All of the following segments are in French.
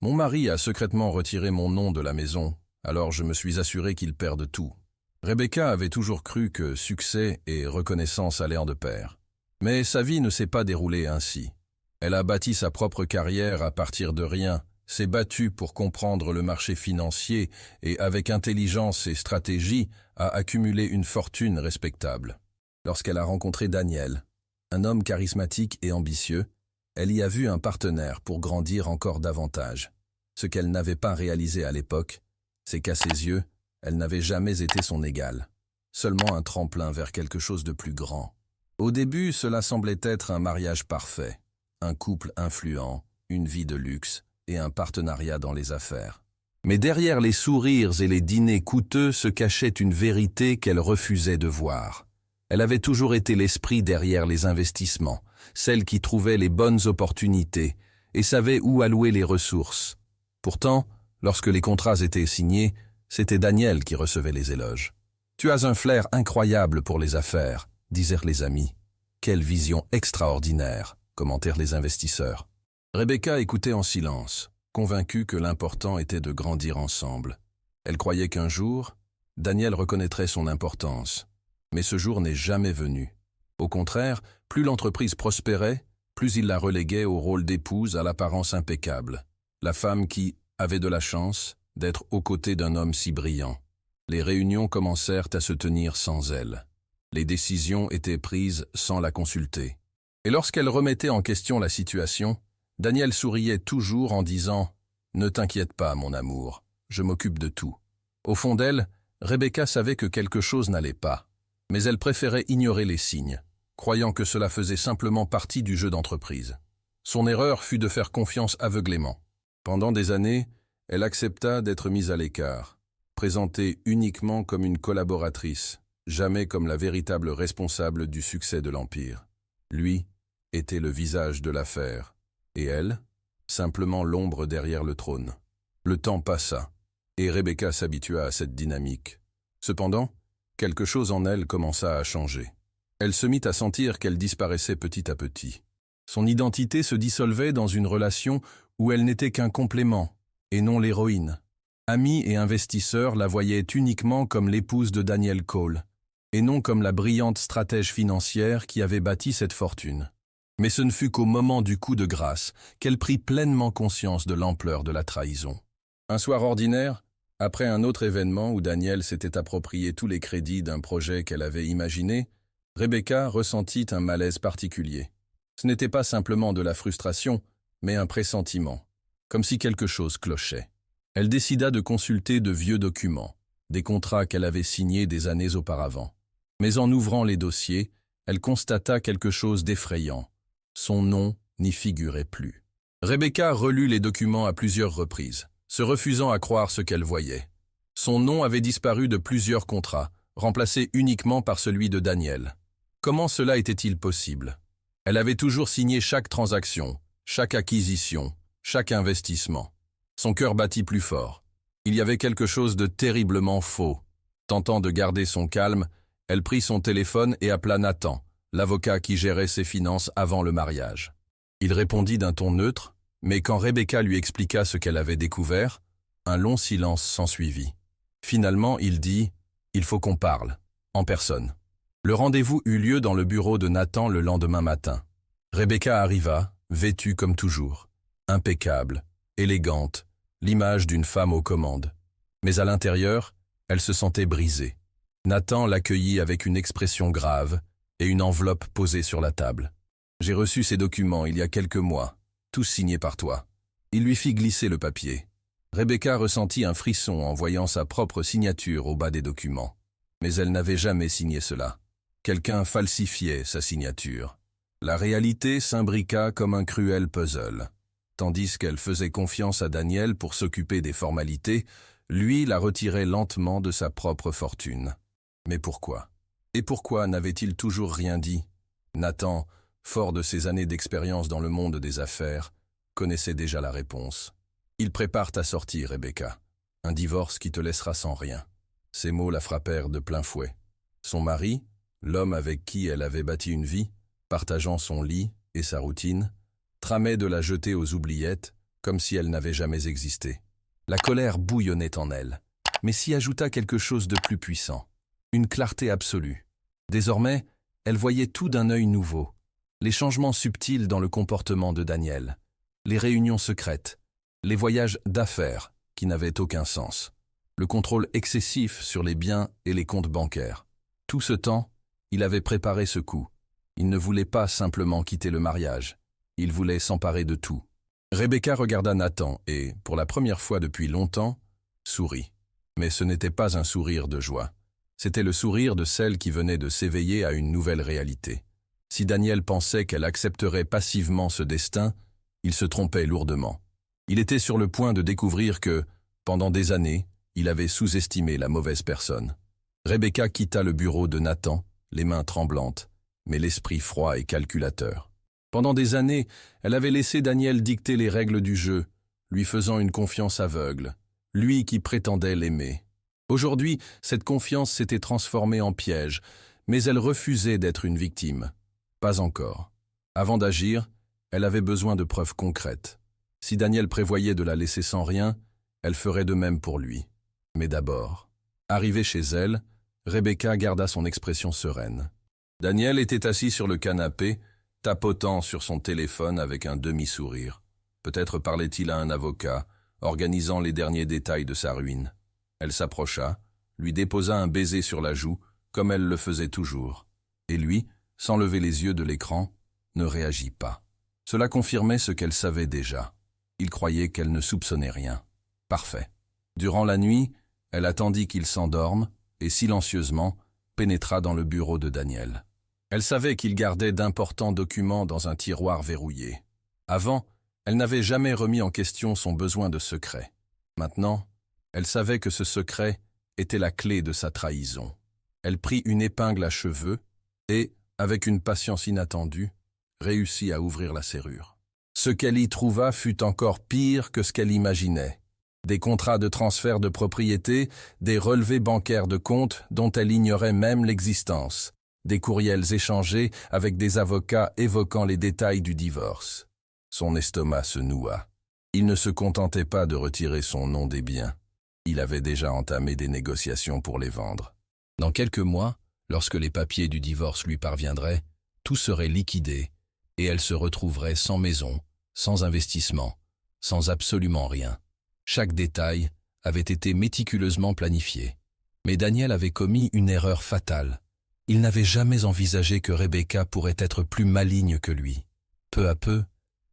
Mon mari a secrètement retiré mon nom de la maison, alors je me suis assuré qu'il perde tout. Rebecca avait toujours cru que succès et reconnaissance allaient de pair. Mais sa vie ne s'est pas déroulée ainsi. Elle a bâti sa propre carrière à partir de rien, s'est battue pour comprendre le marché financier et avec intelligence et stratégie a accumulé une fortune respectable. Lorsqu'elle a rencontré Daniel, un homme charismatique et ambitieux, elle y a vu un partenaire pour grandir encore davantage. Ce qu'elle n'avait pas réalisé à l'époque, c'est qu'à ses yeux, elle n'avait jamais été son égale. Seulement un tremplin vers quelque chose de plus grand. Au début, cela semblait être un mariage parfait. Un couple influent, une vie de luxe et un partenariat dans les affaires. Mais derrière les sourires et les dîners coûteux se cachait une vérité qu'elle refusait de voir. Elle avait toujours été l'esprit derrière les investissements, celle qui trouvait les bonnes opportunités et savait où allouer les ressources. Pourtant, lorsque les contrats étaient signés, c'était Daniel qui recevait les éloges. « Tu as un flair incroyable pour les affaires », disèrent les amis. « Quelle vision extraordinaire », commentèrent les investisseurs. Rebecca écoutait en silence, convaincue que l'important était de grandir ensemble. Elle croyait qu'un jour, Daniel reconnaîtrait son importance. Mais ce jour n'est jamais venu. Au contraire, plus l'entreprise prospérait, plus il la reléguait au rôle d'épouse à l'apparence impeccable. La femme qui avait de la chance d'être aux côtés d'un homme si brillant. Les réunions commencèrent à se tenir sans elle. Les décisions étaient prises sans la consulter. Et lorsqu'elle remettait en question la situation, Daniel souriait toujours en disant « Ne t'inquiète pas, mon amour, je m'occupe de tout ». Au fond d'elle, Rebecca savait que quelque chose n'allait pas, mais elle préférait ignorer les signes, croyant que cela faisait simplement partie du jeu d'entreprise. Son erreur fut de faire confiance aveuglément. Pendant des années, elle accepta d'être mise à l'écart, présentée uniquement comme une collaboratrice, jamais comme la véritable responsable du succès de l'Empire. Lui était le visage de l'affaire, et elle, simplement l'ombre derrière le trône. Le temps passa, et Rebecca s'habitua à cette dynamique. Cependant, quelque chose en elle commença à changer. Elle se mit à sentir qu'elle disparaissait petit à petit. Son identité se dissolvait dans une relation où elle n'était qu'un complément, et non l'héroïne. Amis et investisseurs la voyaient uniquement comme l'épouse de Daniel Cole, et non comme la brillante stratège financière qui avait bâti cette fortune. Mais ce ne fut qu'au moment du coup de grâce qu'elle prit pleinement conscience de l'ampleur de la trahison. Un soir ordinaire, après un autre événement où Daniel s'était approprié tous les crédits d'un projet qu'elle avait imaginé, Rebecca ressentit un malaise particulier. Ce n'était pas simplement de la frustration, mais un pressentiment, comme si quelque chose clochait. Elle décida de consulter de vieux documents, des contrats qu'elle avait signés des années auparavant. Mais en ouvrant les dossiers, elle constata quelque chose d'effrayant. Son nom n'y figurait plus. Rebecca relut les documents à plusieurs reprises, se refusant à croire ce qu'elle voyait. Son nom avait disparu de plusieurs contrats, remplacé uniquement par celui de Daniel. Comment cela était-il possible? Elle avait toujours signé chaque transaction, chaque acquisition, chaque investissement. Son cœur battit plus fort. Il y avait quelque chose de terriblement faux. Tentant de garder son calme, elle prit son téléphone et appela Nathan, l'avocat qui gérait ses finances avant le mariage. Il répondit d'un ton neutre, mais quand Rebecca lui expliqua ce qu'elle avait découvert, un long silence s'ensuivit. Finalement, il dit « Il faut qu'on parle, en personne ». Le rendez-vous eut lieu dans le bureau de Nathan le lendemain matin. Rebecca arriva, vêtue comme toujours, impeccable, élégante, l'image d'une femme aux commandes. Mais à l'intérieur, elle se sentait brisée. Nathan l'accueillit avec une expression grave et une enveloppe posée sur la table. « J'ai reçu ces documents il y a quelques mois, tous signés par toi. » Il lui fit glisser le papier. Rebecca ressentit un frisson en voyant sa propre signature au bas des documents. Mais elle n'avait jamais signé cela. Quelqu'un falsifiait sa signature. La réalité s'imbriqua comme un cruel puzzle. Tandis qu'elle faisait confiance à Daniel pour s'occuper des formalités, lui la retirait lentement de sa propre fortune. Mais pourquoi? Et pourquoi n'avait-il toujours rien dit? Nathan, fort de ses années d'expérience dans le monde des affaires, connaissait déjà la réponse. « Ils préparent ta sortie, Rebecca. Un divorce qui te laissera sans rien. » Ces mots la frappèrent de plein fouet. Son mari, l'homme avec qui elle avait bâti une vie, partageant son lit et sa routine, tramait de la jeter aux oubliettes, comme si elle n'avait jamais existé. La colère bouillonnait en elle, mais s'y ajouta quelque chose de plus puissant, une clarté absolue. Désormais, elle voyait tout d'un œil nouveau, les changements subtils dans le comportement de Daniel, les réunions secrètes, les voyages d'affaires qui n'avaient aucun sens, le contrôle excessif sur les biens et les comptes bancaires. Tout ce temps, il avait préparé ce coup. Il ne voulait pas simplement quitter le mariage, il voulait s'emparer de tout. Rebecca regarda Nathan et, pour la première fois depuis longtemps, sourit. Mais ce n'était pas un sourire de joie. C'était le sourire de celle qui venait de s'éveiller à une nouvelle réalité. Si Daniel pensait qu'elle accepterait passivement ce destin, il se trompait lourdement. Il était sur le point de découvrir que, pendant des années, il avait sous-estimé la mauvaise personne. Rebecca quitta le bureau de Nathan, les mains tremblantes, mais l'esprit froid et calculateur. Pendant des années, elle avait laissé Daniel dicter les règles du jeu, lui faisant une confiance aveugle, lui qui prétendait l'aimer. Aujourd'hui, cette confiance s'était transformée en piège, mais elle refusait d'être une victime. Pas encore. Avant d'agir, elle avait besoin de preuves concrètes. Si Daniel prévoyait de la laisser sans rien, elle ferait de même pour lui. Mais d'abord, arrivée chez elle, Rebecca garda son expression sereine. Daniel était assis sur le canapé, tapotant sur son téléphone avec un demi-sourire. Peut-être parlait-il à un avocat, organisant les derniers détails de sa ruine. Elle s'approcha, lui déposa un baiser sur la joue, comme elle le faisait toujours. Et lui, sans lever les yeux de l'écran, ne réagit pas. Cela confirmait ce qu'elle savait déjà. Il croyait qu'elle ne soupçonnait rien. Parfait. Durant la nuit, elle attendit qu'il s'endorme et silencieusement pénétra dans le bureau de Daniel. Elle savait qu'il gardait d'importants documents dans un tiroir verrouillé. Avant, elle n'avait jamais remis en question son besoin de secret. Maintenant, elle savait que ce secret était la clé de sa trahison. Elle prit une épingle à cheveux et, avec une patience inattendue, réussit à ouvrir la serrure. Ce qu'elle y trouva fut encore pire que ce qu'elle imaginait. Des contrats de transfert de propriété, des relevés bancaires de comptes dont elle ignorait même l'existence, des courriels échangés avec des avocats évoquant les détails du divorce. Son estomac se noua. Il ne se contentait pas de retirer son nom des biens. Il avait déjà entamé des négociations pour les vendre. Dans quelques mois, lorsque les papiers du divorce lui parviendraient, tout serait liquidé et elle se retrouverait sans maison, sans investissement, sans absolument rien. Chaque détail avait été méticuleusement planifié. Mais Daniel avait commis une erreur fatale. Il n'avait jamais envisagé que Rebecca pourrait être plus maligne que lui. Peu à peu,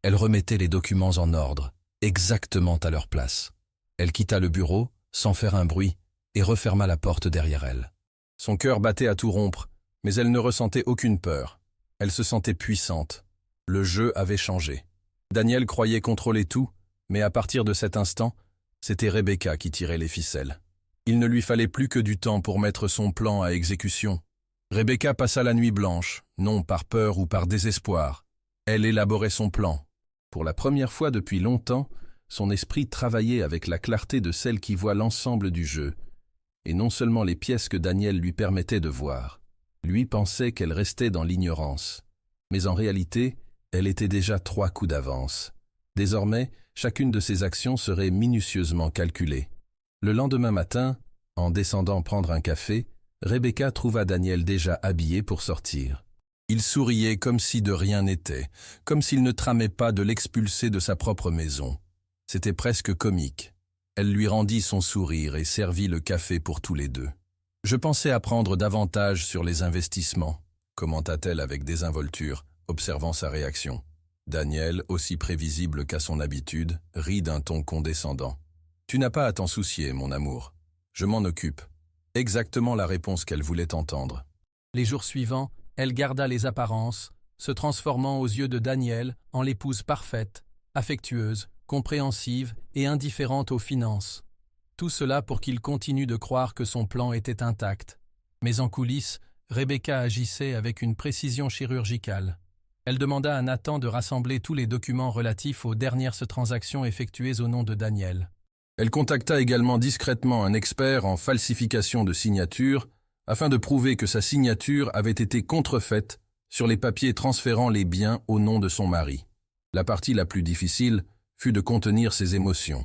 elle remettait les documents en ordre, exactement à leur place. Elle quitta le bureau, sans faire un bruit, et referma la porte derrière elle. Son cœur battait à tout rompre, mais elle ne ressentait aucune peur. Elle se sentait puissante. Le jeu avait changé. Daniel croyait contrôler tout, mais à partir de cet instant, c'était Rebecca qui tirait les ficelles. Il ne lui fallait plus que du temps pour mettre son plan à exécution. Rebecca passa la nuit blanche, non par peur ou par désespoir. Elle élaborait son plan. Pour la première fois depuis longtemps, son esprit travaillait avec la clarté de celle qui voit l'ensemble du jeu, et non seulement les pièces que Daniel lui permettait de voir. Lui pensait qu'elle restait dans l'ignorance. Mais en réalité, elle était déjà 3 coups d'avance. Désormais, chacune de ses actions serait minutieusement calculée. Le lendemain matin, en descendant prendre un café, Rebecca trouva Daniel déjà habillé pour sortir. Il souriait comme si de rien n'était, comme s'il ne tramait pas de l'expulser de sa propre maison. C'était presque comique. Elle lui rendit son sourire et servit le café pour tous les deux. « Je pensais apprendre davantage sur les investissements », commenta-t-elle avec désinvolture, observant sa réaction. Daniel, aussi prévisible qu'à son habitude, rit d'un ton condescendant. « Tu n'as pas à t'en soucier, mon amour. Je m'en occupe. » Exactement la réponse qu'elle voulait entendre. Les jours suivants, elle garda les apparences, se transformant aux yeux de Daniel en l'épouse parfaite, affectueuse, compréhensive et indifférente aux finances. Tout cela pour qu'il continue de croire que son plan était intact. Mais en coulisses, Rebecca agissait avec une précision chirurgicale. Elle demanda à Nathan de rassembler tous les documents relatifs aux dernières transactions effectuées au nom de Daniel. Elle contacta également discrètement un expert en falsification de signature afin de prouver que sa signature avait été contrefaite sur les papiers transférant les biens au nom de son mari. La partie la plus difficile fut de contenir ses émotions.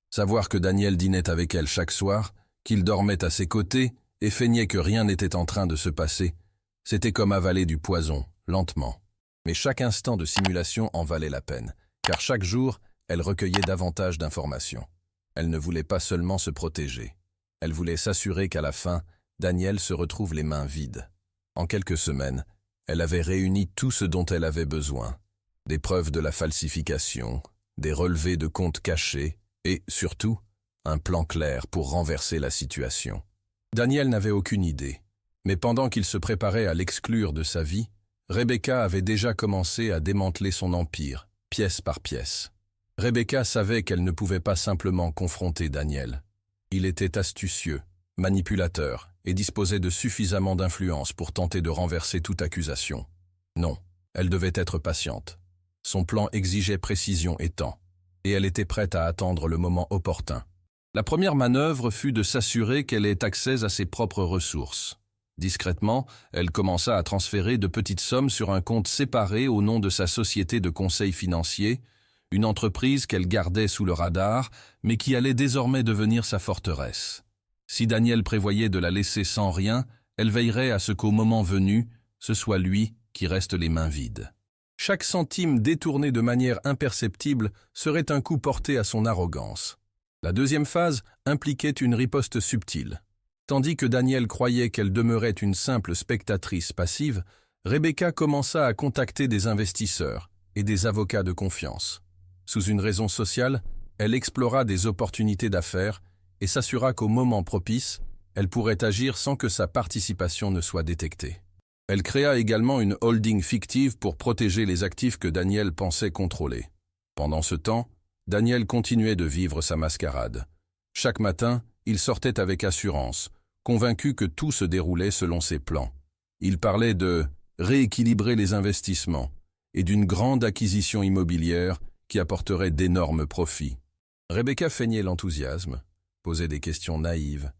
Savoir que Daniel dînait avec elle chaque soir, qu'il dormait à ses côtés et feignait que rien n'était en train de se passer, c'était comme avaler du poison, lentement. Mais chaque instant de simulation en valait la peine, car chaque jour, elle recueillait davantage d'informations. Elle ne voulait pas seulement se protéger. Elle voulait s'assurer qu'à la fin, Daniel se retrouve les mains vides. En quelques semaines, elle avait réuni tout ce dont elle avait besoin. Des preuves de la falsification, des relevés de comptes cachés et, surtout, un plan clair pour renverser la situation. Daniel n'avait aucune idée, mais pendant qu'il se préparait à l'exclure de sa vie, Rebecca avait déjà commencé à démanteler son empire, pièce par pièce. Rebecca savait qu'elle ne pouvait pas simplement confronter Daniel. Il était astucieux, manipulateur et disposait de suffisamment d'influence pour tenter de renverser toute accusation. Non, elle devait être patiente. Son plan exigeait précision et temps, et elle était prête à attendre le moment opportun. La première manœuvre fut de s'assurer qu'elle ait accès à ses propres ressources. Discrètement, elle commença à transférer de petites sommes sur un compte séparé au nom de sa société de conseil financier, une entreprise qu'elle gardait sous le radar, mais qui allait désormais devenir sa forteresse. Si Daniel prévoyait de la laisser sans rien, elle veillerait à ce qu'au moment venu, ce soit lui qui reste les mains vides. Chaque centime détourné de manière imperceptible serait un coup porté à son arrogance. La deuxième phase impliquait une riposte subtile. Tandis que Daniel croyait qu'elle demeurait une simple spectatrice passive, Rebecca commença à contacter des investisseurs et des avocats de confiance. Sous une raison sociale, elle explora des opportunités d'affaires et s'assura qu'au moment propice, elle pourrait agir sans que sa participation ne soit détectée. Elle créa également une holding fictive pour protéger les actifs que Daniel pensait contrôler. Pendant ce temps, Daniel continuait de vivre sa mascarade. Chaque matin, il sortait avec assurance, convaincu que tout se déroulait selon ses plans. Il parlait de rééquilibrer les investissements et d'une grande acquisition immobilière qui apporterait d'énormes profits. Rebecca feignait l'enthousiasme, posait des questions naïves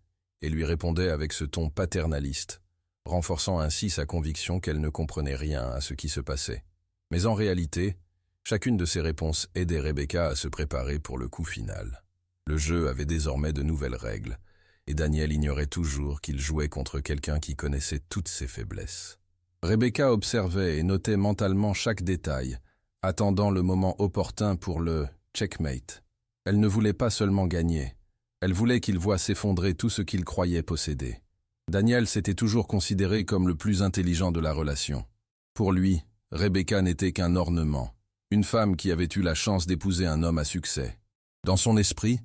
et lui répondait avec ce ton paternaliste, renforçant ainsi sa conviction qu'elle ne comprenait rien à ce qui se passait. Mais en réalité, chacune de ces réponses aidait Rebecca à se préparer pour le coup final. Le jeu avait désormais de nouvelles règles, et Daniel ignorait toujours qu'il jouait contre quelqu'un qui connaissait toutes ses faiblesses. Rebecca observait et notait mentalement chaque détail, attendant le moment opportun pour le checkmate. Elle ne voulait pas seulement gagner, elle voulait qu'il voie s'effondrer tout ce qu'il croyait posséder. Daniel s'était toujours considéré comme le plus intelligent de la relation. Pour lui, Rebecca n'était qu'un ornement, une femme qui avait eu la chance d'épouser un homme à succès. Dans son esprit,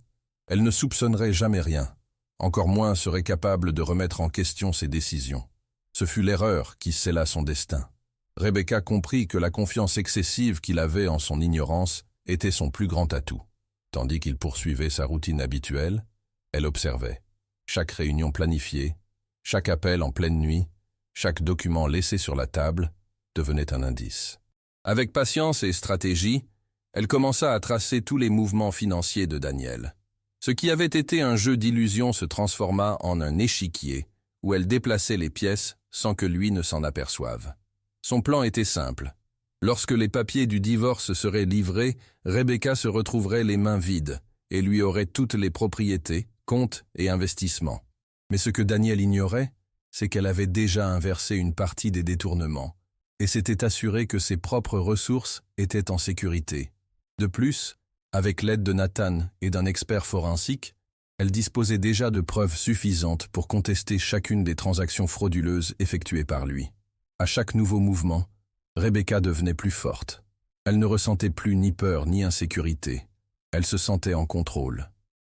elle ne soupçonnerait jamais rien, encore moins serait capable de remettre en question ses décisions. Ce fut l'erreur qui scella son destin. Rebecca comprit que la confiance excessive qu'il avait en son ignorance était son plus grand atout. Tandis qu'il poursuivait sa routine habituelle, elle observait. Chaque réunion planifiée, chaque appel en pleine nuit, chaque document laissé sur la table devenait un indice. Avec patience et stratégie, elle commença à tracer tous les mouvements financiers de Daniel. Ce qui avait été un jeu d'illusion se transforma en un échiquier où elle déplaçait les pièces sans que lui ne s'en aperçoive. Son plan était simple. Lorsque les papiers du divorce seraient livrés, Rebecca se retrouverait les mains vides et lui aurait toutes les propriétés, comptes et investissements. Mais ce que Daniel ignorait, c'est qu'elle avait déjà inversé une partie des détournements et s'était assurée que ses propres ressources étaient en sécurité. De plus, avec l'aide de Nathan et d'un expert forensique, elle disposait déjà de preuves suffisantes pour contester chacune des transactions frauduleuses effectuées par lui. À chaque nouveau mouvement, Rebecca devenait plus forte. Elle ne ressentait plus ni peur ni insécurité. Elle se sentait en contrôle.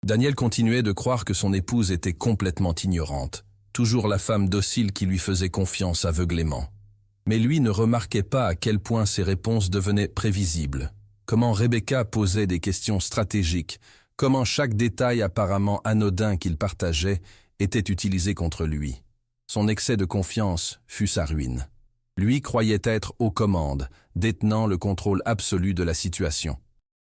Daniel continuait de croire que son épouse était complètement ignorante, toujours la femme docile qui lui faisait confiance aveuglément. Mais lui ne remarquait pas à quel point ses réponses devenaient prévisibles, comment Rebecca posait des questions stratégiques, comment chaque détail apparemment anodin qu'il partageait était utilisé contre lui. Son excès de confiance fut sa ruine. Lui croyait être aux commandes, détenant le contrôle absolu de la situation.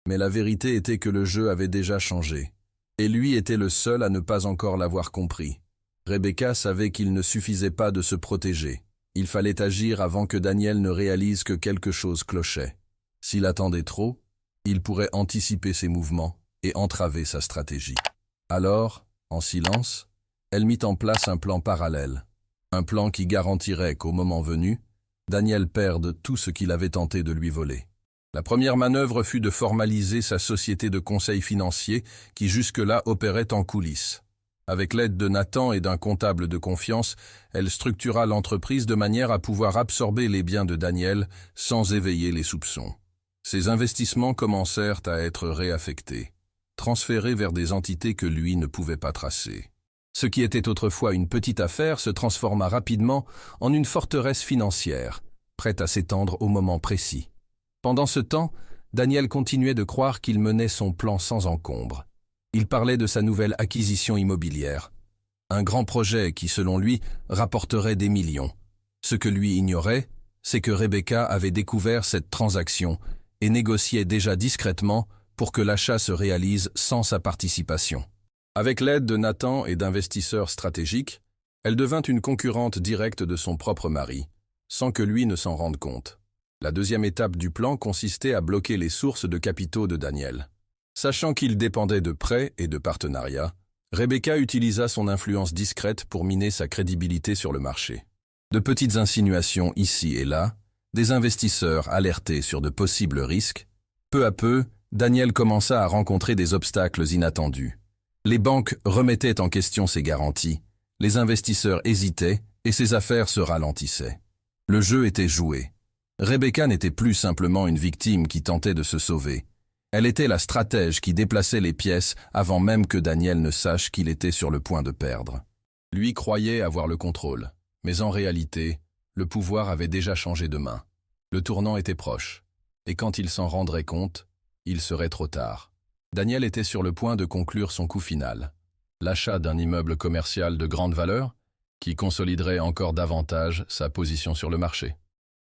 Mais la vérité était que le jeu avait déjà changé. Et lui était le seul à ne pas encore l'avoir compris. Rebecca savait qu'il ne suffisait pas de se protéger. Il fallait agir avant que Daniel ne réalise que quelque chose clochait. S'il attendait trop, Il pourrait anticiper ses mouvements et entraver sa stratégie. Alors, en silence, elle mit en place un plan parallèle. Un plan qui garantirait qu'au moment venu, Daniel perde tout ce qu'il avait tenté de lui voler. La première manœuvre fut de formaliser sa société de conseil financier qui jusque-là opérait en coulisses. Avec l'aide de Nathan et d'un comptable de confiance, elle structura l'entreprise de manière à pouvoir absorber les biens de Daniel sans éveiller les soupçons. Ses investissements commencèrent à être réaffectés, transférés vers des entités que lui ne pouvait pas tracer. Ce qui était autrefois une petite affaire se transforma rapidement en une forteresse financière, prête à s'étendre au moment précis. Pendant ce temps, Daniel continuait de croire qu'il menait son plan sans encombre. Il parlait de sa nouvelle acquisition immobilière. Un grand projet qui, selon lui, rapporterait des millions. Ce que lui ignorait, c'est que Rebecca avait découvert cette transaction et négociait déjà discrètement pour que l'achat se réalise sans sa participation. Avec l'aide de Nathan et d'investisseurs stratégiques, elle devint une concurrente directe de son propre mari, sans que lui ne s'en rende compte. La deuxième étape du plan consistait à bloquer les sources de capitaux de Daniel. Sachant qu'il dépendait de prêts et de partenariats, Rebecca utilisa son influence discrète pour miner sa crédibilité sur le marché. De petites insinuations ici et là, des investisseurs alertés sur de possibles risques. Peu à peu, Daniel commença à rencontrer des obstacles inattendus. Les banques remettaient en question ses garanties, les investisseurs hésitaient et ses affaires se ralentissaient. Le jeu était joué. Rebecca n'était plus simplement une victime qui tentait de se sauver. Elle était la stratège qui déplaçait les pièces avant même que Daniel ne sache qu'il était sur le point de perdre. Lui croyait avoir le contrôle, mais en réalité, le pouvoir avait déjà changé de main. Le tournant était proche, et quand il s'en rendrait compte, il serait trop tard. Daniel était sur le point de conclure son coup final. L'achat d'un immeuble commercial de grande valeur, qui consoliderait encore davantage sa position sur le marché.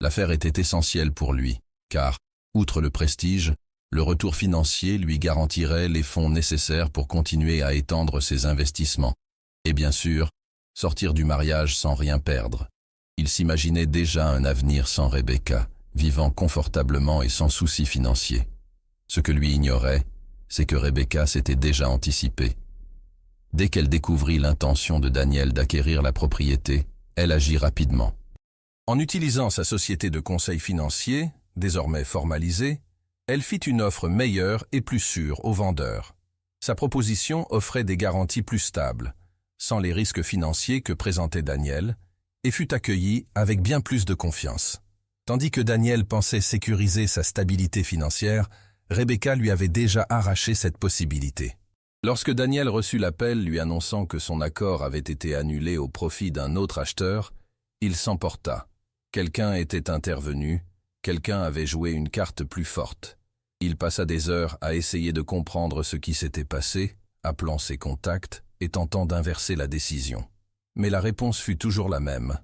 L'affaire était essentielle pour lui, car, outre le prestige, le retour financier lui garantirait les fonds nécessaires pour continuer à étendre ses investissements. Et bien sûr, sortir du mariage sans rien perdre. Il s'imaginait déjà un avenir sans Rebecca, vivant confortablement et sans soucis financiers. Ce que lui ignorait, c'est que Rebecca s'était déjà anticipée. Dès qu'elle découvrit l'intention de Daniel d'acquérir la propriété, elle agit rapidement. En utilisant sa société de conseil financier, désormais formalisée, elle fit une offre meilleure et plus sûre aux vendeurs. Sa proposition offrait des garanties plus stables, sans les risques financiers que présentait Daniel, et fut accueillie avec bien plus de confiance. Tandis que Daniel pensait sécuriser sa stabilité financière, Rebecca lui avait déjà arraché cette possibilité. Lorsque Daniel reçut l'appel lui annonçant que son accord avait été annulé au profit d'un autre acheteur, il s'emporta. Quelqu'un était intervenu, quelqu'un avait joué une carte plus forte. Il passa des heures à essayer de comprendre ce qui s'était passé, appelant ses contacts et tentant d'inverser la décision. Mais la réponse fut toujours la même.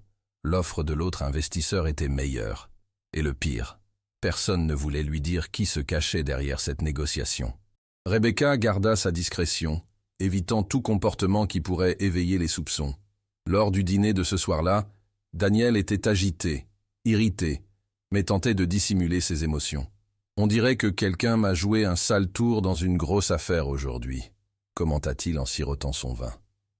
L'offre de l'autre investisseur était meilleure. Et le pire, personne ne voulait lui dire qui se cachait derrière cette négociation. Rebecca garda sa discrétion, évitant tout comportement qui pourrait éveiller les soupçons. Lors du dîner de ce soir-là, Daniel était agité, irrité, mais tentait de dissimuler ses émotions. On dirait que quelqu'un m'a joué un sale tour dans une grosse affaire aujourd'hui, commenta-t-il en sirotant son vin.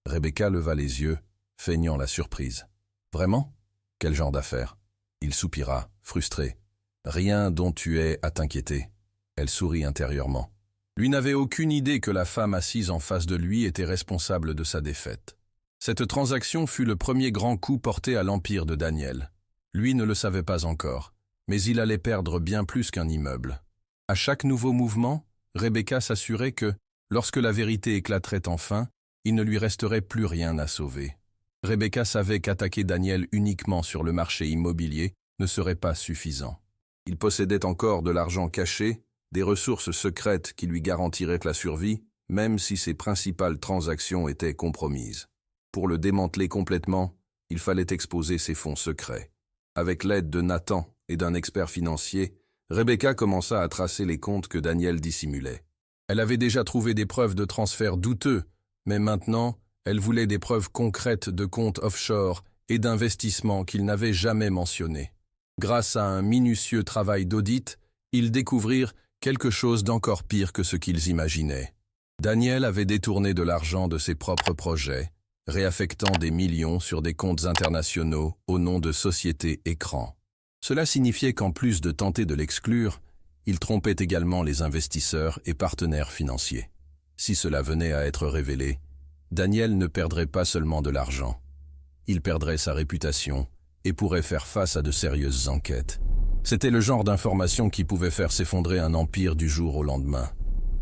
Rebecca leva les yeux, feignant la surprise. Vraiment? Quel genre d'affaire? Il soupira, frustré. Rien dont tu aies à t'inquiéter. Elle sourit intérieurement. Lui n'avait aucune idée que la femme assise en face de lui était responsable de sa défaite. Cette transaction fut le premier grand coup porté à l'empire de Daniel. Lui ne le savait pas encore, mais il allait perdre bien plus qu'un immeuble. À chaque nouveau mouvement, Rebecca s'assurait que, lorsque la vérité éclaterait enfin, il ne lui resterait plus rien à sauver. Rebecca savait qu'attaquer Daniel uniquement sur le marché immobilier ne serait pas suffisant. Il possédait encore de l'argent caché, des ressources secrètes qui lui garantiraient la survie, même si ses principales transactions étaient compromises. Pour le démanteler complètement, il fallait exposer ses fonds secrets. Avec l'aide de Nathan et d'un expert financier, Rebecca commença à tracer les comptes que Daniel dissimulait. Elle avait déjà trouvé des preuves de transferts douteux, mais maintenant, elle voulait des preuves concrètes de comptes offshore et d'investissements qu'il n'avait jamais mentionnés. Grâce à un minutieux travail d'audit, ils découvrirent Quelque chose d'encore pire que ce qu'ils imaginaient. Daniel avait détourné de l'argent de ses propres projets, réaffectant des millions sur des comptes internationaux au nom de sociétés écrans. Cela signifiait qu'en plus de tenter de l'exclure, il trompait également les investisseurs et partenaires financiers. Si cela venait à être révélé, Daniel ne perdrait pas seulement de l'argent. Il perdrait sa réputation et pourrait faire face à de sérieuses enquêtes. C'était le genre d'information qui pouvait faire s'effondrer un empire du jour au lendemain.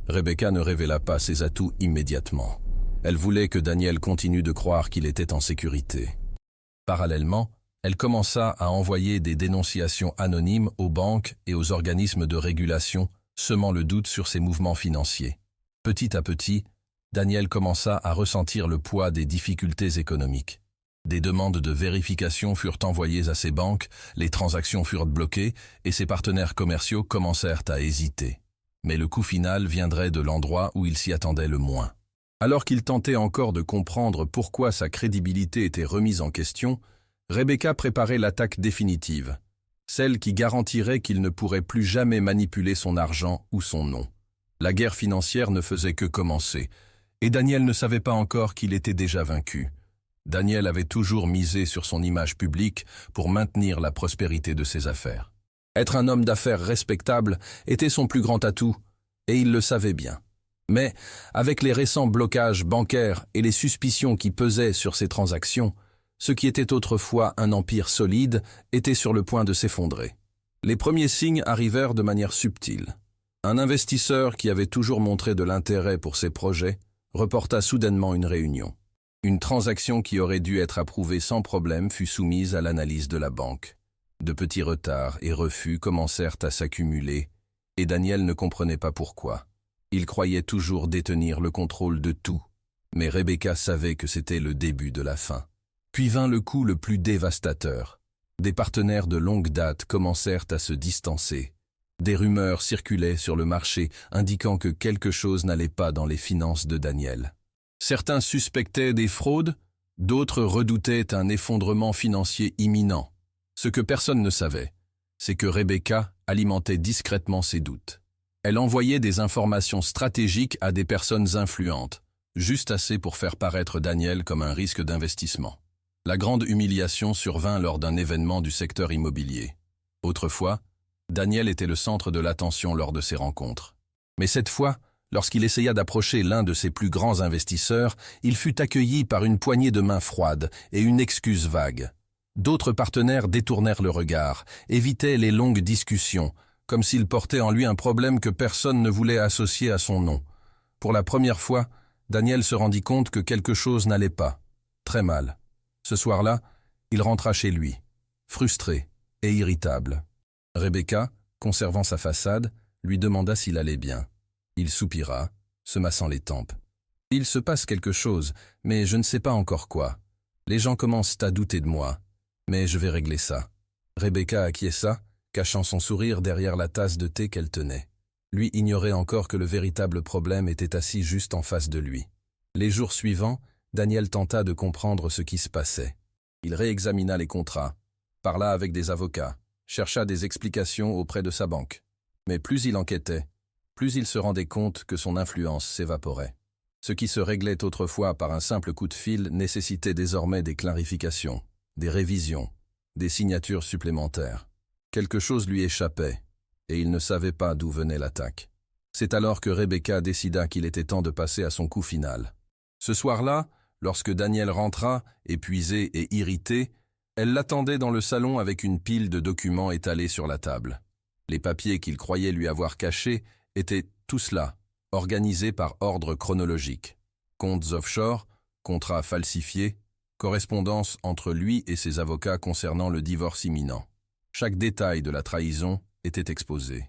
Rebecca ne révéla pas ses atouts immédiatement. Elle voulait que Daniel continue de croire qu'il était en sécurité. Parallèlement, elle commença à envoyer des dénonciations anonymes aux banques et aux organismes de régulation, semant le doute sur ses mouvements financiers. Petit à petit, Daniel commença à ressentir le poids des difficultés économiques. Des demandes de vérification furent envoyées à ses banques, les transactions furent bloquées et ses partenaires commerciaux commencèrent à hésiter. Mais le coup final viendrait de l'endroit où il s'y attendait le moins. Alors qu'il tentait encore de comprendre pourquoi sa crédibilité était remise en question, Rebecca préparait l'attaque définitive, celle qui garantirait qu'il ne pourrait plus jamais manipuler son argent ou son nom. La guerre financière ne faisait que commencer, et Daniel ne savait pas encore qu'il était déjà vaincu. Daniel avait toujours misé sur son image publique pour maintenir la prospérité de ses affaires. Être un homme d'affaires respectable était son plus grand atout, et il le savait bien. Mais, avec les récents blocages bancaires et les suspicions qui pesaient sur ses transactions, ce qui était autrefois un empire solide était sur le point de s'effondrer. Les premiers signes arrivèrent de manière subtile. Un investisseur qui avait toujours montré de l'intérêt pour ses projets reporta soudainement une réunion. Une transaction qui aurait dû être approuvée sans problème fut soumise à l'analyse de la banque. De petits retards et refus commencèrent à s'accumuler, et Daniel ne comprenait pas pourquoi. Il croyait toujours détenir le contrôle de tout, mais Rebecca savait que c'était le début de la fin. Puis vint le coup le plus dévastateur. Des partenaires de longue date commencèrent à se distancer. Des rumeurs circulaient sur le marché indiquant que quelque chose n'allait pas dans les finances de Daniel. Certains suspectaient des fraudes, d'autres redoutaient un effondrement financier imminent. Ce que personne ne savait, c'est que Rebecca alimentait discrètement ses doutes. Elle envoyait des informations stratégiques à des personnes influentes, juste assez pour faire paraître Daniel comme un risque d'investissement. La grande humiliation survint lors d'un événement du secteur immobilier. Autrefois, Daniel était le centre de l'attention lors de ces rencontres. Mais cette fois, lorsqu'il essaya d'approcher l'un de ses plus grands investisseurs, il fut accueilli par une poignée de mains froides et une excuse vague. D'autres partenaires détournèrent le regard, évitaient les longues discussions, comme s'il portait en lui un problème que personne ne voulait associer à son nom. Pour la première fois, Daniel se rendit compte que quelque chose n'allait pas, très mal. Ce soir-là, il rentra chez lui, frustré et irritable. Rebecca, conservant sa façade, lui demanda s'il allait bien. Il soupira, se massant les tempes. « Il se passe quelque chose, mais je ne sais pas encore quoi. Les gens commencent à douter de moi, mais je vais régler ça. » Rebecca acquiesça, cachant son sourire derrière la tasse de thé qu'elle tenait. Lui ignorait encore que le véritable problème était assis juste en face de lui. Les jours suivants, Daniel tenta de comprendre ce qui se passait. Il réexamina les contrats, parla avec des avocats, chercha des explications auprès de sa banque. Mais plus il enquêtait, plus il se rendait compte que son influence s'évaporait. Ce qui se réglait autrefois par un simple coup de fil nécessitait désormais des clarifications, des révisions, des signatures supplémentaires. Quelque chose lui échappait, et il ne savait pas d'où venait l'attaque. C'est alors que Rebecca décida qu'il était temps de passer à son coup final. Ce soir-là, lorsque Daniel rentra, épuisé et irrité, elle l'attendait dans le salon avec une pile de documents étalés sur la table. Les papiers qu'il croyait lui avoir cachés étaient tous là, organisés par ordre chronologique. Comptes offshore, contrats falsifiés, correspondance entre lui et ses avocats concernant le divorce imminent. Chaque détail de la trahison était exposé.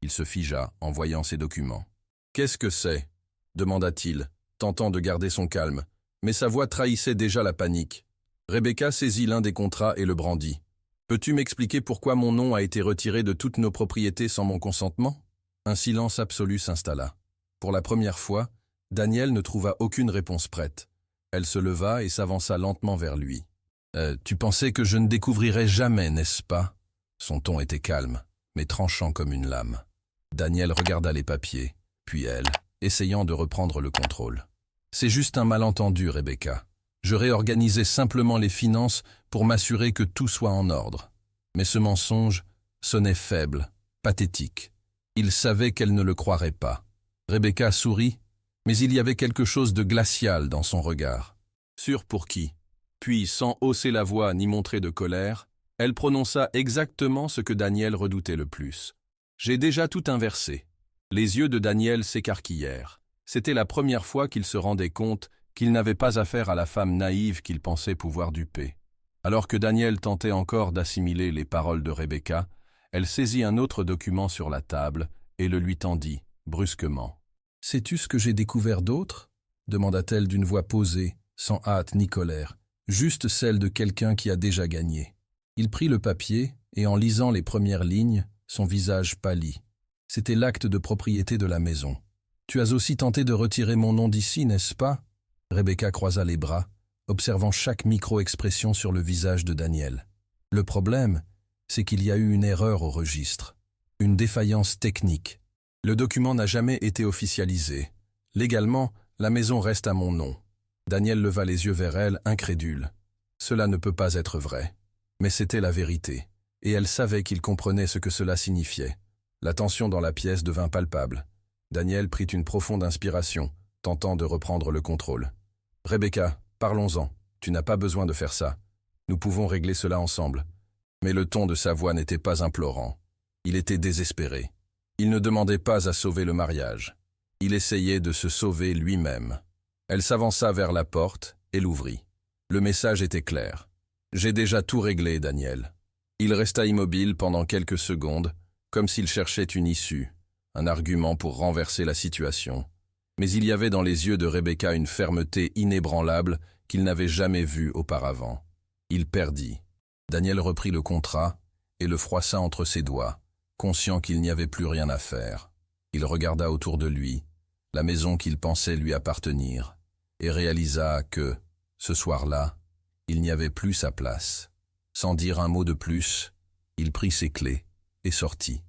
Il se figea en voyant ces documents. « Qu'est-ce que c'est » demanda-t-il, tentant de garder son calme, mais sa voix trahissait déjà la panique. Rebecca saisit l'un des contrats et le brandit. « Peux-tu m'expliquer pourquoi mon nom a été retiré de toutes nos propriétés sans mon consentement ?» Un silence absolu s'installa. Pour la première fois, Daniel ne trouva aucune réponse prête. Elle se leva et s'avança lentement vers lui. « Tu pensais que je ne découvrirais jamais, n'est-ce pas ?» Son ton était calme, mais tranchant comme une lame. Daniel regarda les papiers, puis elle, essayant de reprendre le contrôle. « C'est juste un malentendu, Rebecca. Je réorganisais simplement les finances pour m'assurer que tout soit en ordre. Mais ce mensonge sonnait faible, pathétique. Il savait qu'elle ne le croirait pas. » Rebecca sourit, mais il y avait quelque chose de glacial dans son regard. Sûr pour qui? Puis, sans hausser la voix ni montrer de colère, elle prononça exactement ce que Daniel redoutait le plus. « J'ai déjà tout inversé. » Les yeux de Daniel s'écarquillèrent. C'était la première fois qu'il se rendait compte qu'il n'avait pas affaire à la femme naïve qu'il pensait pouvoir duper. Alors que Daniel tentait encore d'assimiler les paroles de Rebecca, elle saisit un autre document sur la table et le lui tendit, brusquement. « Sais-tu ce que j'ai découvert d'autre » demanda-t-elle d'une voix posée, sans hâte ni colère, juste celle de quelqu'un qui a déjà gagné. Il prit le papier et en lisant les premières lignes, son visage pâlit. C'était l'acte de propriété de la maison. « Tu as aussi tenté de retirer mon nom d'ici, n'est-ce pas » Rebecca croisa les bras, observant chaque micro-expression sur le visage de Daniel. Le problème, c'est qu'il y a eu une erreur au registre, une défaillance technique. Le document n'a jamais été officialisé. Légalement, la maison reste à mon nom. Daniel leva les yeux vers elle, incrédule. Cela ne peut pas être vrai. Mais c'était la vérité, et elle savait qu'il comprenait ce que cela signifiait. La tension dans la pièce devint palpable. Daniel prit une profonde inspiration, tentant de reprendre le contrôle. « Rebecca, parlons-en. Tu n'as pas besoin de faire ça. Nous pouvons régler cela ensemble. » Mais le ton de sa voix n'était pas implorant. Il était désespéré. Il ne demandait pas à sauver le mariage. Il essayait de se sauver lui-même. Elle s'avança vers la porte et l'ouvrit. Le message était clair. « J'ai déjà tout réglé, Daniel. » Il resta immobile pendant quelques secondes, comme s'il cherchait une issue, un argument pour renverser la situation. Mais il y avait dans les yeux de Rebecca une fermeté inébranlable qu'il n'avait jamais vue auparavant. Il perdit. Daniel reprit le contrat et le froissa entre ses doigts, conscient qu'il n'y avait plus rien à faire. Il regarda autour de lui, la maison qu'il pensait lui appartenir, et réalisa que, ce soir-là, il n'y avait plus sa place. Sans dire un mot de plus, il prit ses clés et sortit.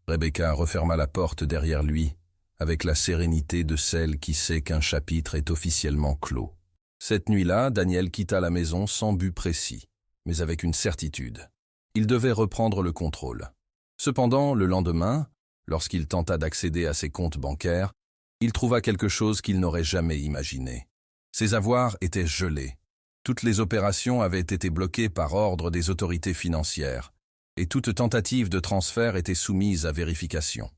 Rebecca referma la porte derrière lui, avec la sérénité de celle qui sait qu'un chapitre est officiellement clos. Cette nuit-là, Daniel quitta la maison sans but précis, mais avec une certitude. Il devait reprendre le contrôle. Cependant, le lendemain, lorsqu'il tenta d'accéder à ses comptes bancaires, il trouva quelque chose qu'il n'aurait jamais imaginé. Ses avoirs étaient gelés. Toutes les opérations avaient été bloquées par ordre des autorités financières, et toute tentative de transfert était soumise à vérification.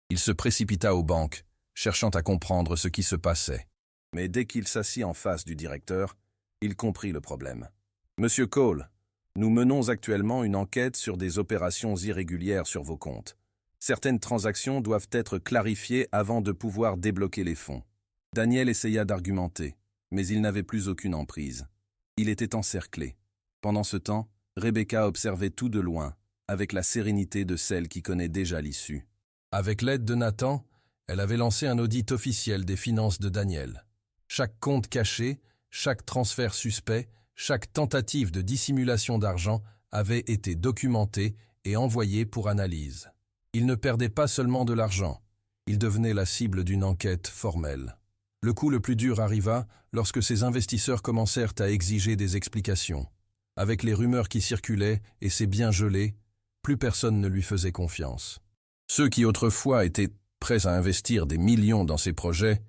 Il se précipita aux banques, cherchant à comprendre ce qui se passait. Mais dès qu'il s'assit en face du directeur, il comprit le problème. « Monsieur Cole, nous menons actuellement une enquête sur des opérations irrégulières sur vos comptes. Certaines transactions doivent être clarifiées avant de pouvoir débloquer les fonds. » Daniel essaya d'argumenter, mais il n'avait plus aucune emprise. Il était encerclé. Pendant ce temps, Rebecca observait tout de loin, avec la sérénité de celle qui connaît déjà l'issue. Avec l'aide de Nathan, elle avait lancé un audit officiel des finances de Daniel. Chaque compte caché, chaque transfert suspect, chaque tentative de dissimulation d'argent avait été documenté et envoyé pour analyse. Il ne perdait pas seulement de l'argent, il devenait la cible d'une enquête formelle. Le coup le plus dur arriva lorsque ses investisseurs commencèrent à exiger des explications. Avec les rumeurs qui circulaient et ses biens gelés, plus personne ne lui faisait confiance. Ceux qui autrefois étaient prêts à investir des millions dans ces projets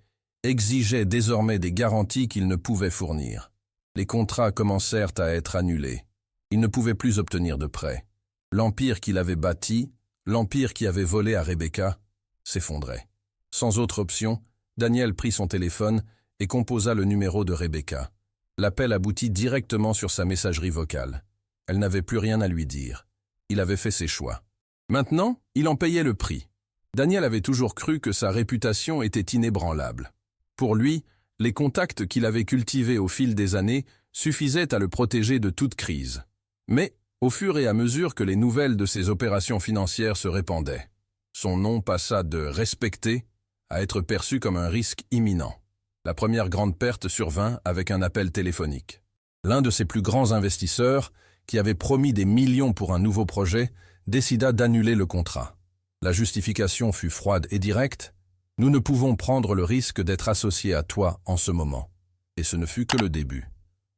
exigeaient désormais des garanties qu'ils ne pouvaient fournir. Les contrats commencèrent à être annulés. Il ne pouvait plus obtenir de prêts. L'empire qu'il avait bâti, l'empire qui avait volé à Rebecca, s'effondrait. Sans autre option, Daniel prit son téléphone et composa le numéro de Rebecca. L'appel aboutit directement sur sa messagerie vocale. Elle n'avait plus rien à lui dire. Il avait fait ses choix. Maintenant, il en payait le prix. Daniel avait toujours cru que sa réputation était inébranlable. Pour lui, les contacts qu'il avait cultivés au fil des années suffisaient à le protéger de toute crise. Mais, au fur et à mesure que les nouvelles de ses opérations financières se répandaient, son nom passa de respecté à être perçu comme un risque imminent. La première grande perte survint avec un appel téléphonique. L'un de ses plus grands investisseurs, qui avait promis des millions pour un nouveau projet, décida d'annuler le contrat. La justification fut froide et directe. « Nous ne pouvons prendre le risque d'être associés à toi en ce moment. » Et ce ne fut que le début.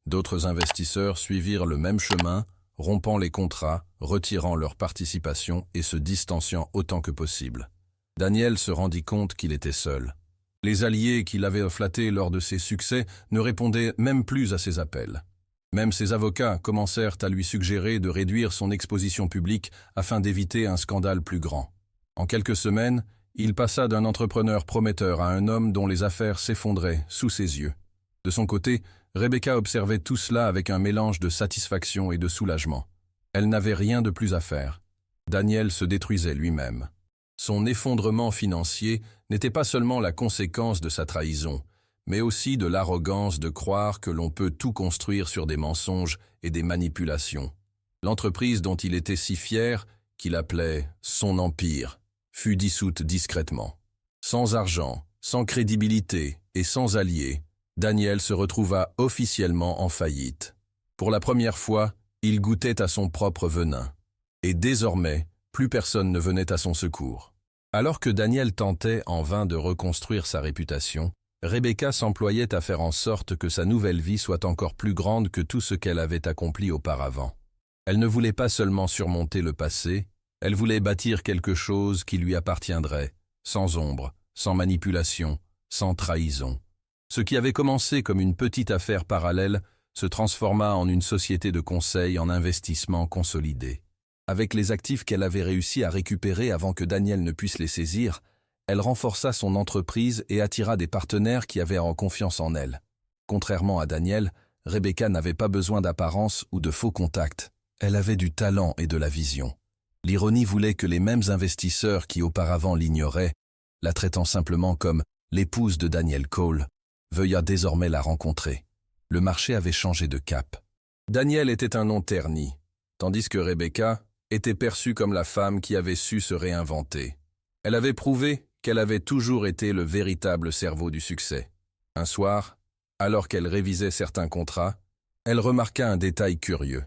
D'autres investisseurs suivirent le même chemin, rompant les contrats, retirant leur participation et se distanciant autant que possible. Daniel se rendit compte qu'il était seul. Les alliés qu'il avait flattés lors de ses succès ne répondaient même plus à ses appels. Même ses avocats commencèrent à lui suggérer de réduire son exposition publique afin d'éviter un scandale plus grand. En quelques semaines, il passa d'un entrepreneur prometteur à un homme dont les affaires s'effondraient sous ses yeux. De son côté, Rebecca observait tout cela avec un mélange de satisfaction et de soulagement. Elle n'avait rien de plus à faire. Daniel se détruisait lui-même. Son effondrement financier n'était pas seulement la conséquence de sa trahison, mais aussi de l'arrogance de croire que l'on peut tout construire sur des mensonges et des manipulations. L'entreprise dont il était si fier, qu'il appelait son empire, fut dissoute discrètement. Sans argent, sans crédibilité et sans alliés, Daniel se retrouva officiellement en faillite. Pour la première fois, il goûtait à son propre venin. Et désormais, plus personne ne venait à son secours. Alors que Daniel tentait en vain de reconstruire sa réputation, Rebecca s'employait à faire en sorte que sa nouvelle vie soit encore plus grande que tout ce qu'elle avait accompli auparavant. Elle ne voulait pas seulement surmonter le passé, elle voulait bâtir quelque chose qui lui appartiendrait, sans ombre, sans manipulation, sans trahison. Ce qui avait commencé comme une petite affaire parallèle se transforma en une société de conseil en investissement consolidé. Avec les actifs qu'elle avait réussi à récupérer avant que Daniel ne puisse les saisir, elle renforça son entreprise et attira des partenaires qui avaient en confiance en elle. Contrairement à Daniel, Rebecca n'avait pas besoin d'apparence ou de faux contacts. Elle avait du talent et de la vision. L'ironie voulait que les mêmes investisseurs qui auparavant l'ignoraient, la traitant simplement comme l'épouse de Daniel Cole, veuillent désormais la rencontrer. Le marché avait changé de cap. Daniel était un nom terni, tandis que Rebecca était perçue comme la femme qui avait su se réinventer. Elle avait prouvé qu'elle avait toujours été le véritable cerveau du succès. Un soir, alors qu'elle révisait certains contrats, elle remarqua un détail curieux.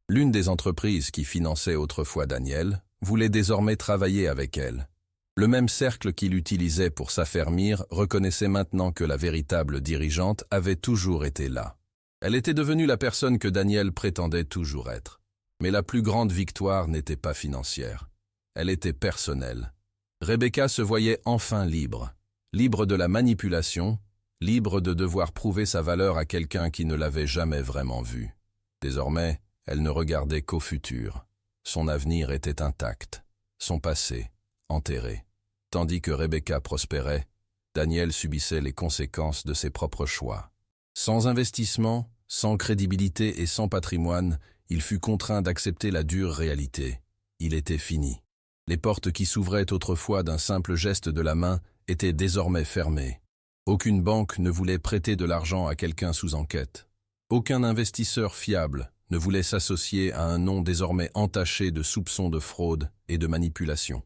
L'une des entreprises qui finançait autrefois Daniel voulait désormais travailler avec elle. Le même cercle qu'il utilisait pour s'affermir reconnaissait maintenant que la véritable dirigeante avait toujours été là. Elle était devenue la personne que Daniel prétendait toujours être. Mais la plus grande victoire n'était pas financière. Elle était personnelle. Rebecca se voyait enfin libre. Libre de la manipulation, libre de devoir prouver sa valeur à quelqu'un qui ne l'avait jamais vraiment vue. Désormais, elle ne regardait qu'au futur. Son avenir était intact, son passé enterré. Tandis que Rebecca prospérait, Daniel subissait les conséquences de ses propres choix. Sans investissement, sans crédibilité et sans patrimoine, il fut contraint d'accepter la dure réalité. Il était fini. Les portes qui s'ouvraient autrefois d'un simple geste de la main étaient désormais fermées. Aucune banque ne voulait prêter de l'argent à quelqu'un sous enquête. Aucun investisseur fiable ne voulait s'associer à un nom désormais entaché de soupçons de fraude et de manipulation.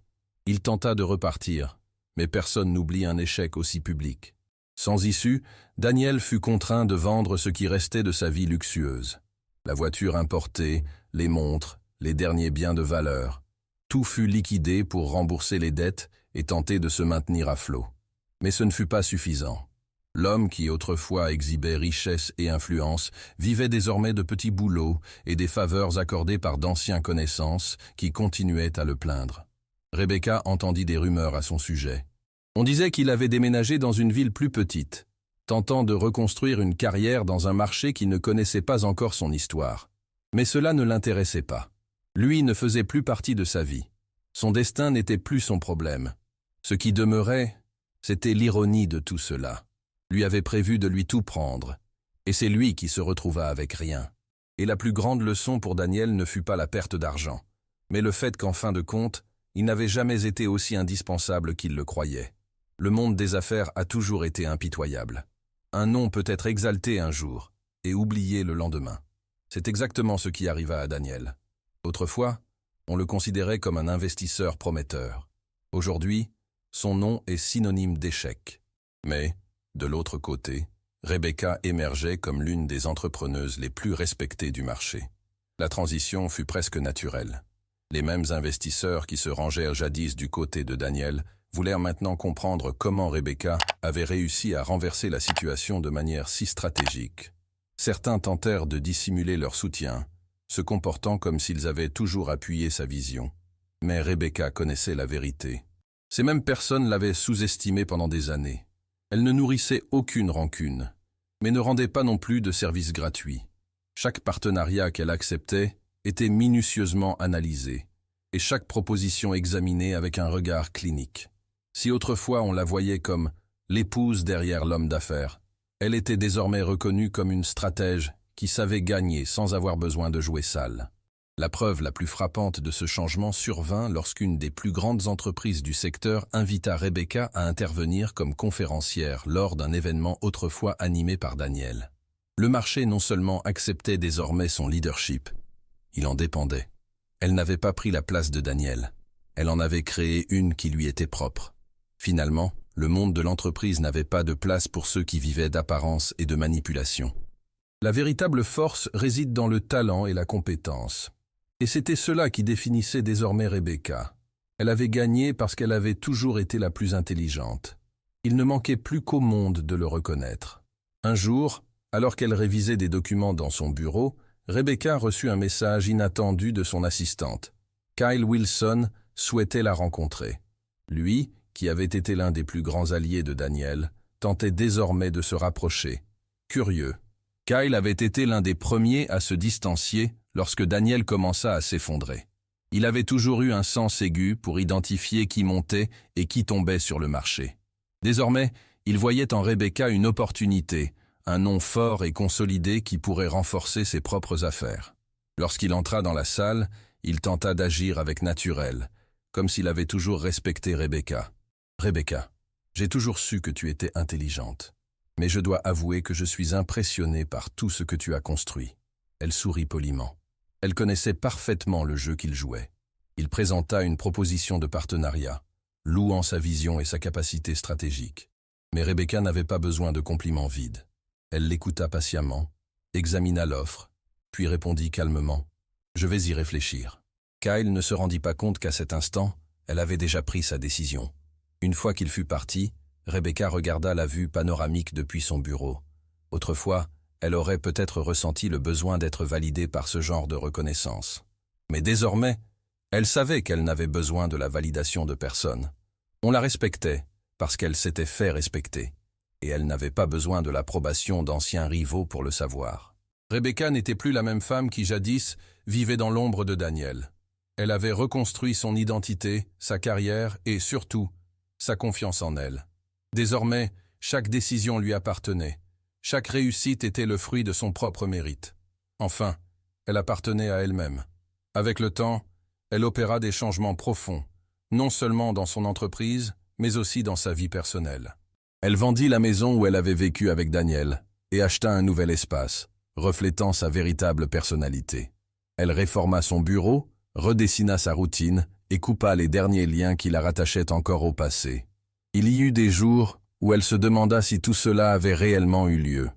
Il tenta de repartir, mais personne n'oublie un échec aussi public. Sans issue, Daniel fut contraint de vendre ce qui restait de sa vie luxueuse. La voiture importée, les montres, les derniers biens de valeur. Tout fut liquidé pour rembourser les dettes et tenter de se maintenir à flot. Mais ce ne fut pas suffisant. L'homme qui autrefois exhibait richesse et influence vivait désormais de petits boulots et des faveurs accordées par d'anciens connaissances qui continuaient à le plaindre. Rebecca entendit des rumeurs à son sujet. On disait qu'il avait déménagé dans une ville plus petite, tentant de reconstruire une carrière dans un marché qui ne connaissait pas encore son histoire. Mais cela ne l'intéressait pas. Lui ne faisait plus partie de sa vie. Son destin n'était plus son problème. Ce qui demeurait, c'était l'ironie de tout cela. Lui avait prévu de lui tout prendre, et c'est lui qui se retrouva avec rien. Et la plus grande leçon pour Daniel ne fut pas la perte d'argent, mais le fait qu'en fin de compte, il n'avait jamais été aussi indispensable qu'il le croyait. Le monde des affaires a toujours été impitoyable. Un nom peut être exalté un jour et oublié le lendemain. C'est exactement ce qui arriva à Daniel. Autrefois, on le considérait comme un investisseur prometteur. Aujourd'hui, son nom est synonyme d'échec. Mais, de l'autre côté, Rebecca émergeait comme l'une des entrepreneuses les plus respectées du marché. La transition fut presque naturelle. Les mêmes investisseurs qui se rangèrent jadis du côté de Daniel voulèrent maintenant comprendre comment Rebecca avait réussi à renverser la situation de manière si stratégique. Certains tentèrent de dissimuler leur soutien, se comportant comme s'ils avaient toujours appuyé sa vision. Mais Rebecca connaissait la vérité. Ces mêmes personnes l'avaient sous-estimée pendant des années. Elle ne nourrissait aucune rancune, mais ne rendait pas non plus de services gratuits. Chaque partenariat qu'elle acceptait était minutieusement analysé, et chaque proposition examinée avec un regard clinique. Si autrefois on la voyait comme l'épouse derrière l'homme d'affaires, elle était désormais reconnue comme une stratège qui savait gagner sans avoir besoin de jouer sale. La preuve la plus frappante de ce changement survint lorsqu'une des plus grandes entreprises du secteur invita Rebecca à intervenir comme conférencière lors d'un événement autrefois animé par Daniel. Le marché non seulement acceptait désormais son leadership, il en dépendait. Elle n'avait pas pris la place de Daniel. Elle en avait créé une qui lui était propre. Finalement, le monde de l'entreprise n'avait pas de place pour ceux qui vivaient d'apparence et de manipulation. La véritable force réside dans le talent et la compétence. Et c'était cela qui définissait désormais Rebecca. Elle avait gagné parce qu'elle avait toujours été la plus intelligente. Il ne manquait plus qu'au monde de le reconnaître. Un jour, alors qu'elle révisait des documents dans son bureau, Rebecca reçut un message inattendu de son assistante. Kyle Wilson souhaitait la rencontrer. Lui, qui avait été l'un des plus grands alliés de Daniel, tentait désormais de se rapprocher. Curieux. Kyle avait été l'un des premiers à se distancier lorsque Daniel commença à s'effondrer. Il avait toujours eu un sens aigu pour identifier qui montait et qui tombait sur le marché. Désormais, il voyait en Rebecca une opportunité, un nom fort et consolidé qui pourrait renforcer ses propres affaires. Lorsqu'il entra dans la salle, il tenta d'agir avec naturel, comme s'il avait toujours respecté Rebecca. « Rebecca, j'ai toujours su que tu étais intelligente, mais je dois avouer que je suis impressionné par tout ce que tu as construit. » Elle sourit poliment. Elle connaissait parfaitement le jeu qu'il jouait. Il présenta une proposition de partenariat, louant sa vision et sa capacité stratégique. Mais Rebecca n'avait pas besoin de compliments vides. Elle l'écouta patiemment, examina l'offre, puis répondit calmement « Je vais y réfléchir ». Kyle ne se rendit pas compte qu'à cet instant, elle avait déjà pris sa décision. Une fois qu'il fut parti, Rebecca regarda la vue panoramique depuis son bureau. Autrefois, elle aurait peut-être ressenti le besoin d'être validée par ce genre de reconnaissance. Mais désormais, elle savait qu'elle n'avait besoin de la validation de personne. On la respectait parce qu'elle s'était fait respecter, et elle n'avait pas besoin de l'approbation d'anciens rivaux pour le savoir. Rebecca n'était plus la même femme qui jadis vivait dans l'ombre de Daniel. Elle avait reconstruit son identité, sa carrière et surtout, sa confiance en elle. Désormais, chaque décision lui appartenait. Chaque réussite était le fruit de son propre mérite. Enfin, elle appartenait à elle-même. Avec le temps, elle opéra des changements profonds, non seulement dans son entreprise, mais aussi dans sa vie personnelle. Elle vendit la maison où elle avait vécu avec Daniel et acheta un nouvel espace, reflétant sa véritable personnalité. Elle réforma son bureau, redessina sa routine et coupa les derniers liens qui la rattachaient encore au passé. Il y eut des jours où elle se demanda si tout cela avait réellement eu lieu,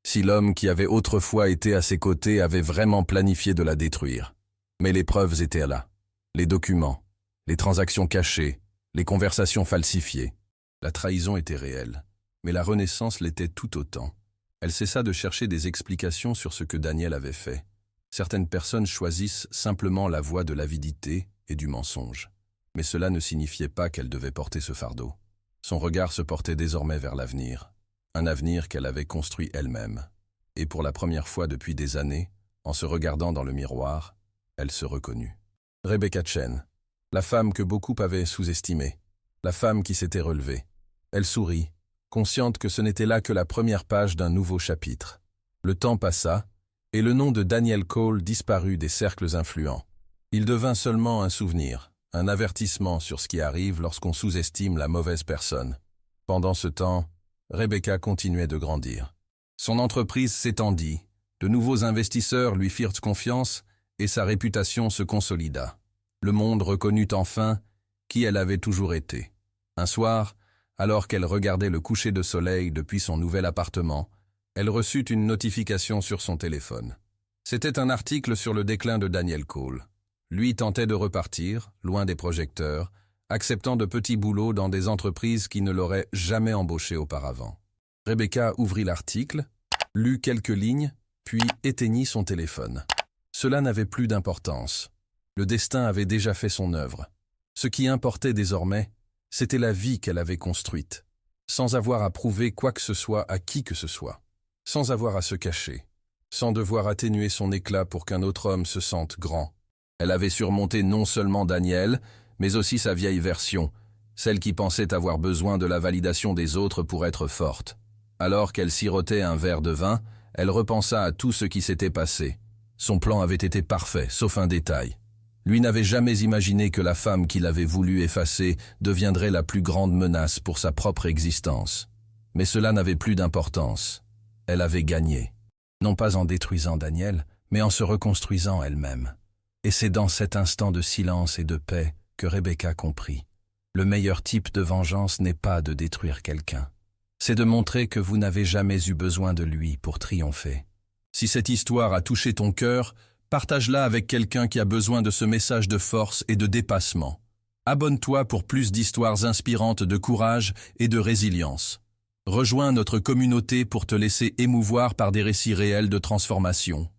si l'homme qui avait autrefois été à ses côtés avait vraiment planifié de la détruire. Mais les preuves étaient là, les documents, les transactions cachées, les conversations falsifiées. La trahison était réelle, mais la renaissance l'était tout autant. Elle cessa de chercher des explications sur ce que Daniel avait fait. Certaines personnes choisissent simplement la voie de l'avidité et du mensonge. Mais cela ne signifiait pas qu'elle devait porter ce fardeau. Son regard se portait désormais vers l'avenir, un avenir qu'elle avait construit elle-même. Et pour la première fois depuis des années, en se regardant dans le miroir, elle se reconnut. Rebecca Chen, la femme que beaucoup avaient sous-estimée, la femme qui s'était relevée. Elle sourit, consciente que ce n'était là que la première page d'un nouveau chapitre. Le temps passa, et le nom de Daniel Cole disparut des cercles influents. Il devint seulement un souvenir, un avertissement sur ce qui arrive lorsqu'on sous-estime la mauvaise personne. Pendant ce temps, Rebecca continuait de grandir. Son entreprise s'étendit, de nouveaux investisseurs lui firent confiance et sa réputation se consolida. Le monde reconnut enfin qui elle avait toujours été. Un soir, alors qu'elle regardait le coucher de soleil depuis son nouvel appartement, elle reçut une notification sur son téléphone. C'était un article sur le déclin de Daniel Cole. Lui tentait de repartir, loin des projecteurs, acceptant de petits boulots dans des entreprises qui ne l'auraient jamais embauché auparavant. Rebecca ouvrit l'article, lut quelques lignes, puis éteignit son téléphone. Cela n'avait plus d'importance. Le destin avait déjà fait son œuvre. Ce qui importait désormais, c'était la vie qu'elle avait construite, sans avoir à prouver quoi que ce soit à qui que ce soit, sans avoir à se cacher, sans devoir atténuer son éclat pour qu'un autre homme se sente grand. Elle avait surmonté non seulement Daniel, mais aussi sa vieille version, celle qui pensait avoir besoin de la validation des autres pour être forte. Alors qu'elle sirotait un verre de vin, elle repensa à tout ce qui s'était passé. Son plan avait été parfait, sauf un détail. Lui n'avait jamais imaginé que la femme qu'il avait voulu effacer deviendrait la plus grande menace pour sa propre existence. Mais cela n'avait plus d'importance. Elle avait gagné. Non pas en détruisant Daniel, mais en se reconstruisant elle-même. Et c'est dans cet instant de silence et de paix que Rebecca comprit. Le meilleur type de vengeance n'est pas de détruire quelqu'un. C'est de montrer que vous n'avez jamais eu besoin de lui pour triompher. Si cette histoire a touché ton cœur, partage-la avec quelqu'un qui a besoin de ce message de force et de dépassement. Abonne-toi pour plus d'histoires inspirantes de courage et de résilience. Rejoins notre communauté pour te laisser émouvoir par des récits réels de transformation.